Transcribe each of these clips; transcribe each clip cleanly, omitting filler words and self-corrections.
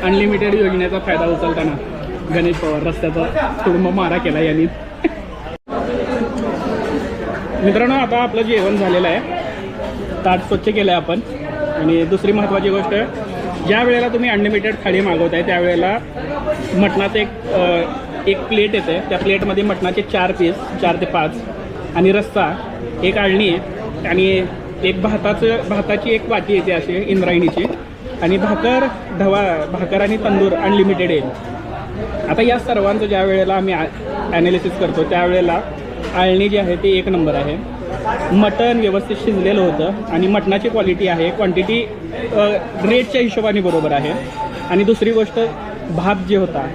Unlimited योजनेचा फायदा उचलताना गणेश पवार रस्त्याचा तुडुंब मारा केला यांनी. मित्रांनो, आता आपलं जेवण झालेलं आहे, ताट स्वच्छ केलं आहे आपण. आणि दुसरी महत्त्वाची गोष्ट, ज्या वेळेला तुम्ही अनलिमिटेड थाळी मागवताय त्यावेळेला मटणाचं एक प्लेट येते. त्या प्लेटमध्ये मटणाचे 4 पीस, 4 ते 5, आणि रस्सा, एक आळणी आहे, आणि एक भाताची एक वाटी येते अशी इंद्रायणीची, आणि भाकर आणि तंदूर अनलिमिटेड येईल. आता या सर्वांचं ज्या वेळेला आम्ही ॲनालिसिस करतो त्यावेळेला आळणी जी आहे ती 1 नंबर आहे. मटण व्यवस्थित शिजलेलं होतं आणि मटणाची क्वालिटी आहे, क्वांटिटी रेटच्या हिशोबाने बरोबर आहे. आणि दुसरी गोष्ट, भात जे होता,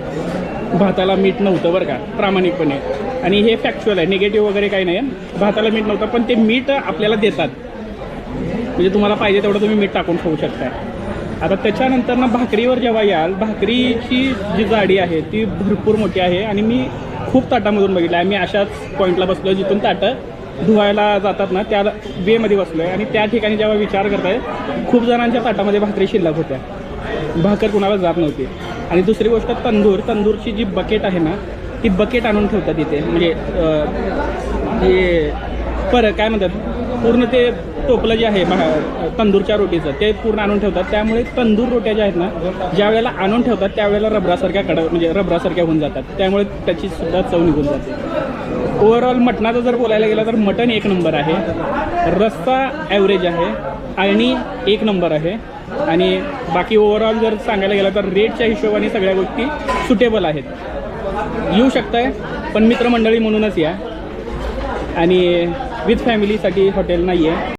भाताला मीठ नव्हतं बरं का, प्रामाणिकपणे. आणि हे फॅक्च्युअल आहे, निगेटिव्ह वगैरे काही नाही. भाताला मीठ नव्हतं, पण ते मीठ आपल्याला देतात, म्हणजे तुम्हाला पाहिजे तेवढं तुम्ही मीठ टाकून खाऊ शकता. आता त्याच्यानंतर ना भाकरीवर जेव्हा याल, भाकरीची जी जाडी आहे ती भरपूर मोठी आहे. आणि मी खूप ताटामधून बघितलं आहे. मी अशाच पॉईंटला बसलो जिथून ताटं धुवायला जातात ना, त्या वेमध्ये बसलो आहे. आणि त्या ठिकाणी जेव्हा विचार करताय, खूप जणांच्या ताटामध्ये भाकरी शिल्लक होत्या, भाकर कुणाला जात नव्हती. आणि दुसरी गोष्ट, तंदूरची जी बकेट आहे ना, ती बकेट आणून ठेवतात तिथे, म्हणजे हे काय म्हणतात, पूर्ण ते टोपलं जे आहे तंदूरच्या रोटीचं ते पूर्ण आणून ठेवतात. त्यामुळे तंदूर रोट्या ज्या आहेत ना, ज्या वेळेला आणून ठेवतात त्यावेळेला रबरासारख्या होऊन जातात. त्यामुळे त्याची सुद्धा चव निघून जाते. ओव्हरऑल मटणाचं जर बोलायला गेलं तर मटण 1 नंबर आहे, रस्सा ॲव्हरेज आहे, आळणी 1 नंबर आहे. आणि बाकी ओव्हरऑल जर सांगायला गेलं तर रेटच्या हिशोबाने सगळ्या गोष्टी सुटेबल आहेत. येऊ शकताय, पण मित्रमंडळी म्हणूनच या, आणि विथ फॅमिलीसाठी हॉटेल नाही आहे.